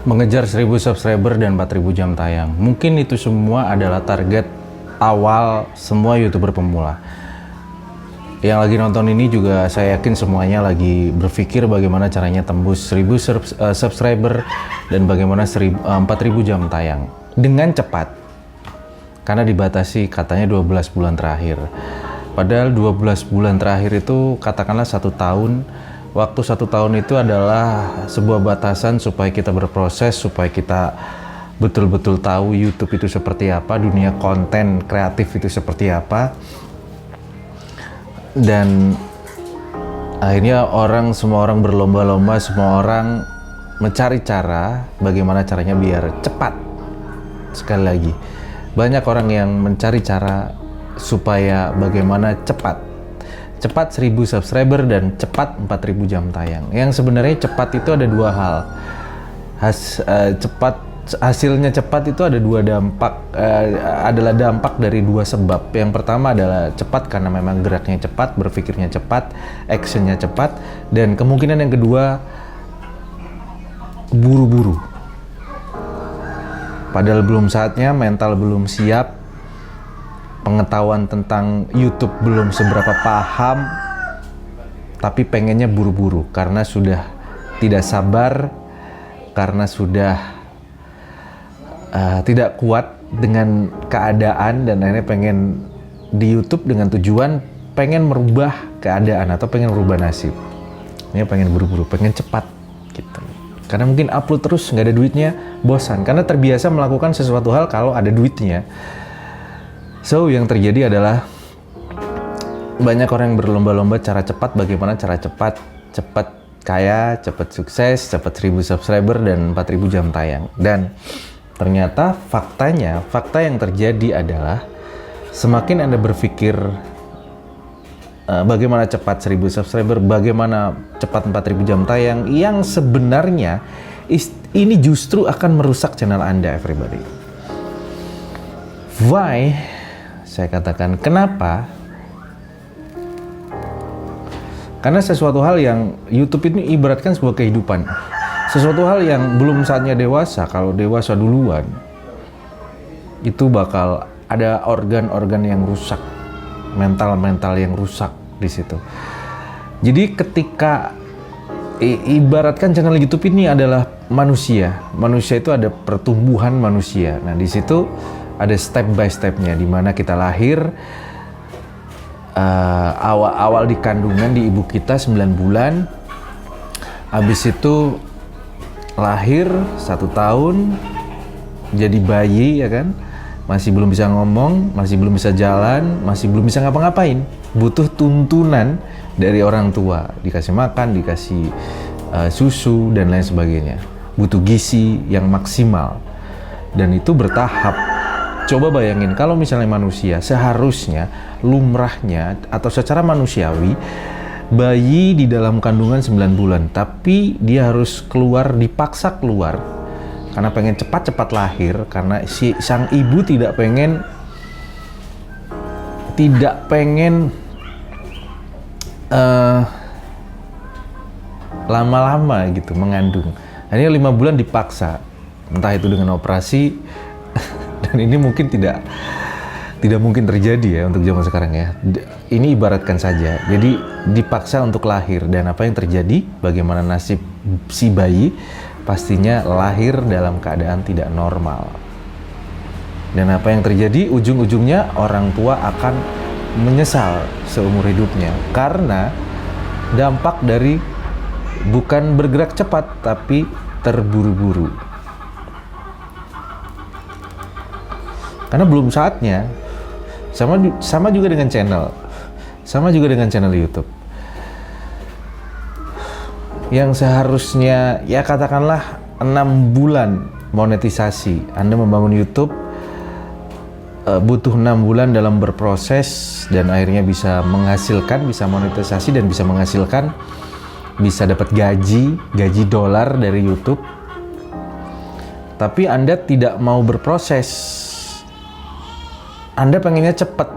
mengejar 1000 subscriber dan 4000 jam tayang. Mungkin itu semua adalah target awal semua YouTuber pemula. Yang lagi nonton ini juga saya yakin semuanya lagi berpikir bagaimana caranya tembus 1000 subscriber dan bagaimana 4000 jam tayang dengan cepat. Karena dibatasi katanya 12 bulan terakhir. Padahal 12 bulan terakhir itu katakanlah 1 tahun. Waktu 1 tahun itu adalah sebuah batasan supaya kita berproses, supaya kita betul-betul tahu YouTube itu seperti apa, dunia konten kreatif itu seperti apa. Dan akhirnya semua orang berlomba-lomba, semua orang mencari cara bagaimana caranya biar cepat. Sekali lagi, banyak orang yang mencari cara supaya bagaimana cepat 1000 subscriber dan cepat 4000 jam tayang. Yang sebenarnya cepat itu ada dua hal. Hasilnya cepat itu ada dua dampak, adalah dampak dari dua sebab. Yang pertama adalah cepat karena memang geraknya cepat, berpikirnya cepat, actionnya cepat, dan kemungkinan yang kedua buru-buru. Padahal belum saatnya, mental belum siap, pengetahuan tentang YouTube belum seberapa paham, tapi pengennya buru-buru karena sudah tidak sabar, karena sudah tidak kuat dengan keadaan, dan akhirnya pengen di YouTube dengan tujuan pengen merubah keadaan atau pengen merubah nasib. Ini pengen buru-buru, pengen cepat gitu. Karena mungkin upload terus nggak ada duitnya, bosan. Karena terbiasa melakukan sesuatu hal kalau ada duitnya. So, yang terjadi adalah banyak orang yang berlomba-lomba cara cepat, bagaimana cara cepat kaya, cepat sukses, cepat 1000 subscriber dan 4000 jam tayang. Dan ternyata fakta yang terjadi adalah semakin Anda berpikir bagaimana cepat 1000 subscriber, bagaimana cepat 4000 jam tayang, yang sebenarnya ini justru akan merusak channel Anda, everybody. Why? Saya katakan kenapa? Karena sesuatu hal yang YouTube ini ibaratkan sebuah kehidupan. Sesuatu hal yang belum saatnya dewasa, kalau dewasa duluan, itu bakal ada organ-organ yang rusak, mental yang rusak di situ. Jadi ketika ibaratkan channel YouTube ini adalah manusia itu ada pertumbuhan manusia. Nah, di situ ada step by stepnya, di mana kita lahir awal di kandungan di ibu kita 9 bulan, habis itu lahir 1 tahun jadi bayi, ya kan, masih belum bisa ngomong, masih belum bisa jalan, masih belum bisa ngapa-ngapain, butuh tuntunan dari orang tua, dikasih makan, dikasih susu dan lain sebagainya, butuh gizi yang maksimal, dan itu bertahap. Coba bayangin kalau misalnya manusia, seharusnya lumrahnya atau secara manusiawi bayi di dalam kandungan 9 bulan, tapi dia harus keluar, dipaksa keluar karena pengen cepat-cepat lahir, karena sang ibu tidak pengen lama-lama gitu mengandung. Akhirnya 5 bulan dipaksa, entah itu dengan operasi. Dan ini mungkin tidak mungkin terjadi ya untuk zaman sekarang ya. Ini ibaratkan saja. Jadi dipaksa untuk lahir, dan apa yang terjadi? Bagaimana nasib si bayi? Pastinya lahir dalam keadaan tidak normal. Dan apa yang terjadi? Ujung-ujungnya orang tua akan menyesal seumur hidupnya karena dampak dari bukan bergerak cepat tapi terburu-buru. Karena belum saatnya. Sama juga dengan channel YouTube yang seharusnya ya katakanlah 6 bulan monetisasi. Anda membangun YouTube butuh 6 bulan dalam berproses, dan akhirnya bisa menghasilkan, bisa monetisasi dan bisa menghasilkan, bisa dapat gaji dolar dari YouTube. Tapi Anda tidak mau berproses. Anda pengennya cepat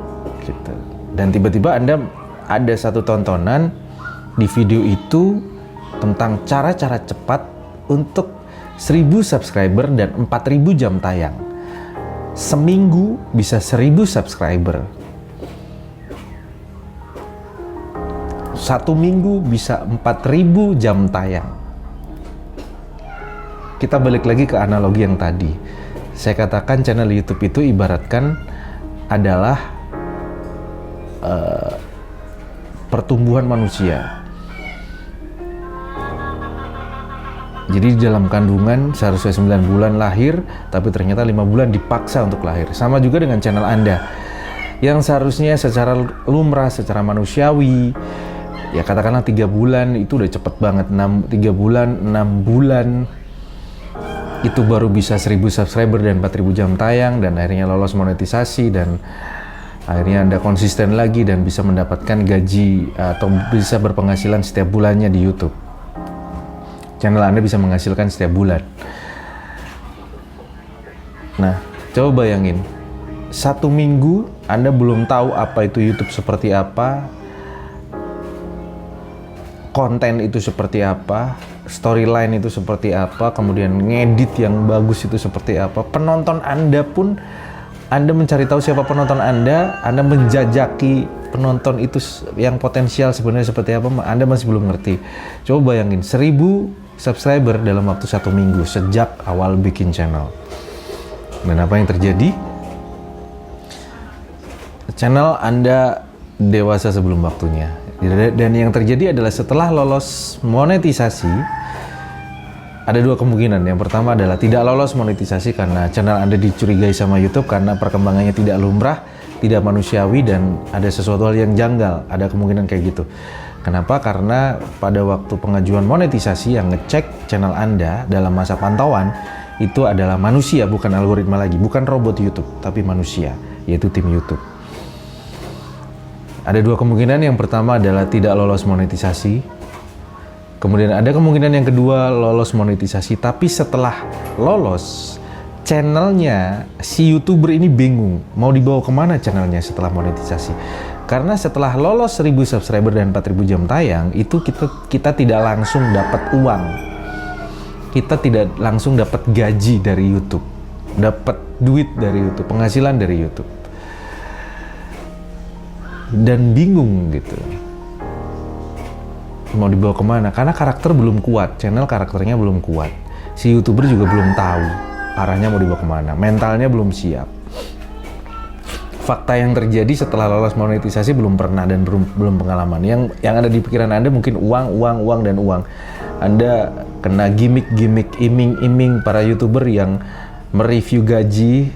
gitu. Dan tiba-tiba Anda ada satu tontonan di video itu tentang cara-cara cepat untuk 1000 subscriber dan 4000 jam tayang. Seminggu bisa 1000 subscriber. 1 minggu bisa 4000 jam tayang. Kita balik lagi ke analogi yang tadi. Saya katakan channel YouTube itu ibaratkan adalah pertumbuhan manusia. Jadi di dalam kandungan seharusnya 9 bulan lahir, tapi ternyata 5 bulan dipaksa untuk lahir. Sama juga dengan channel Anda, yang seharusnya secara lumrah, secara manusiawi, ya katakanlah 3 bulan, itu udah cepet banget. 3 bulan, 6 bulan, itu baru bisa 1000 subscriber dan 4000 jam tayang, dan akhirnya lolos monetisasi, dan akhirnya Anda konsisten lagi dan bisa mendapatkan gaji atau bisa berpenghasilan setiap bulannya di YouTube. Channel Anda bisa menghasilkan setiap bulan. Nah, coba bayangin, 1 minggu Anda belum tahu apa itu YouTube seperti apa, konten itu seperti apa, storyline itu seperti apa, kemudian ngedit yang bagus itu seperti apa. Penonton Anda pun, Anda mencari tahu siapa penonton Anda menjajaki penonton itu yang potensial sebenarnya seperti apa, Anda masih belum ngerti. Coba bayangin, 1000 subscriber dalam waktu 1 minggu sejak awal bikin channel. Dan apa yang terjadi? Channel Anda dewasa sebelum waktunya. Dan yang terjadi adalah setelah lolos monetisasi, ada 2 kemungkinan. Yang pertama adalah tidak lolos monetisasi karena channel Anda dicurigai sama YouTube karena perkembangannya tidak lumrah, tidak manusiawi, dan ada sesuatu hal yang janggal. Ada kemungkinan kayak gitu. Kenapa? Karena pada waktu pengajuan monetisasi yang ngecek channel Anda dalam masa pantauan itu adalah manusia, bukan algoritma lagi, bukan robot YouTube, tapi manusia, yaitu tim YouTube. Ada 2 kemungkinan. Yang pertama adalah tidak lolos monetisasi. Kemudian ada kemungkinan yang kedua, lolos monetisasi, tapi setelah lolos, channelnya si YouTuber ini bingung mau dibawa kemana channelnya setelah monetisasi. Karena setelah lolos 1000 subscriber dan 4000 jam tayang, itu kita tidak langsung dapat uang. Kita tidak langsung dapat gaji dari YouTube, dapat duit dari YouTube, penghasilan dari YouTube. Dan bingung gitu, mau dibawa kemana, karena karakter belum kuat, channel karakternya belum kuat, si YouTuber juga belum tahu arahnya mau dibawa kemana, mentalnya belum siap. Fakta yang terjadi setelah lolos monetisasi belum pernah dan belum pengalaman. Yang ada di pikiran Anda mungkin uang dan uang. Anda kena gimmick, iming-iming para YouTuber yang mereview gaji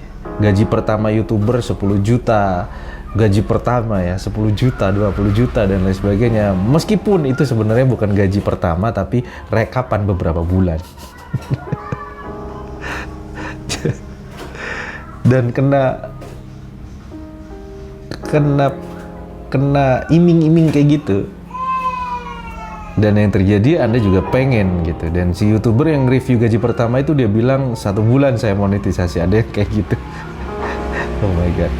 pertama YouTuber 10 juta, gaji pertama ya 10 juta, 20 juta dan lain sebagainya. Meskipun itu sebenarnya bukan gaji pertama tapi rekapan beberapa bulan. Dan kena iming-iming kayak gitu. Dan yang terjadi Anda juga pengen gitu. Dan si YouTuber yang review gaji pertama itu dia bilang 1 bulan saya monetisasi. Ada yang kayak gitu. Oh my god.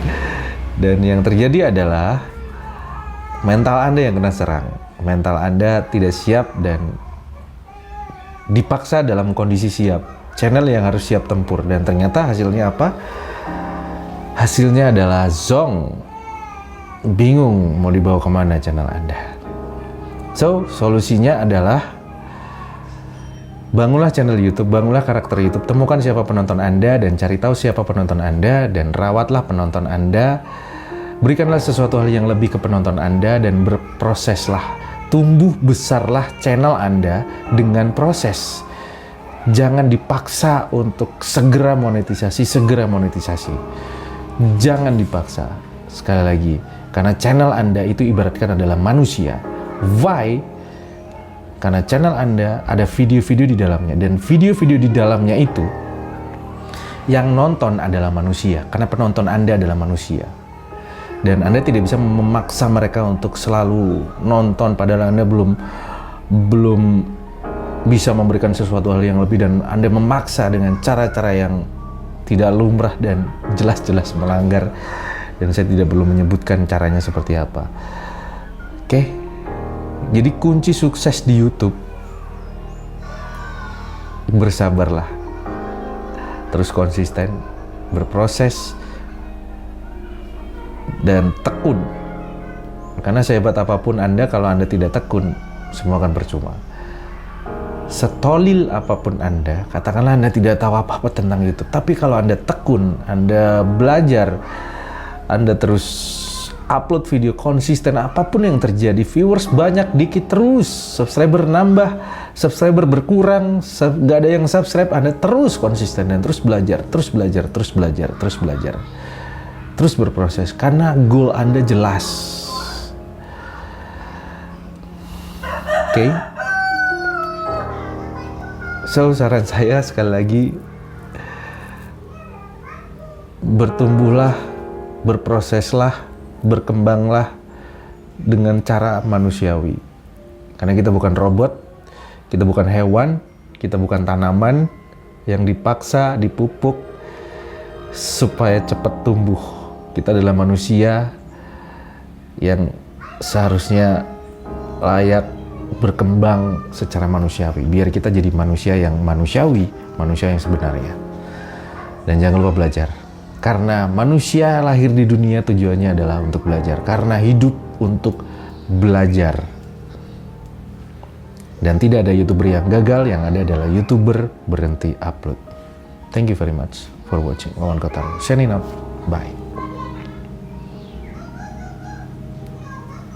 Dan yang terjadi adalah mental Anda yang kena serang. Mental Anda tidak siap dan dipaksa dalam kondisi siap. Channel yang harus siap tempur. Dan ternyata hasilnya apa? Hasilnya adalah zong. Bingung mau dibawa kemana channel Anda. So, solusinya adalah bangunlah channel YouTube, bangunlah karakter YouTube, temukan siapa penonton Anda dan cari tahu siapa penonton Anda dan rawatlah penonton Anda. Berikanlah sesuatu hal yang lebih ke penonton Anda dan berproseslah. Tumbuh besarlah channel Anda dengan proses. Jangan dipaksa untuk segera monetisasi. Jangan dipaksa. Sekali lagi, karena channel Anda itu ibaratkan adalah manusia. Why? Karena channel Anda ada video-video di dalamnya, dan video-video di dalamnya itu yang nonton adalah manusia, karena penonton Anda adalah manusia. Dan Anda tidak bisa memaksa mereka untuk selalu nonton padahal Anda belum bisa memberikan sesuatu hal yang lebih, dan Anda memaksa dengan cara-cara yang tidak lumrah dan jelas-jelas melanggar. Dan saya tidak perlu menyebutkan caranya seperti apa. Oke. Jadi kunci sukses di YouTube, bersabarlah. terus konsisten, berproses, dan tekun. Karena sehebat apapun Anda, kalau Anda tidak tekun, semua akan percuma. Setolil apapun Anda, katakanlah Anda tidak tahu apa-apa tentang YouTube, tapi kalau Anda tekun, Anda belajar, Anda terus upload video konsisten, apapun yang terjadi, viewers banyak dikit terus, subscriber nambah, subscriber berkurang, gak ada yang subscribe, Anda terus konsisten dan terus belajar, terus belajar, terus belajar, terus belajar, terus berproses, karena goal Anda jelas. Oke? So, saran saya sekali lagi, bertumbuhlah, berproseslah, berkembanglah dengan cara manusiawi. Karena kita bukan robot, kita bukan hewan, kita bukan tanaman yang dipaksa, dipupuk supaya cepat tumbuh. Kita adalah manusia yang seharusnya layak berkembang secara manusiawi, biar kita jadi manusia yang manusiawi, manusia yang sebenarnya. Dan jangan lupa belajar, karena manusia lahir di dunia tujuannya adalah untuk belajar, karena hidup untuk belajar. Dan tidak ada YouTuber yang gagal, yang ada adalah YouTuber berhenti upload. Thank you very much for watching. Wawan Kotar, signing out, bye.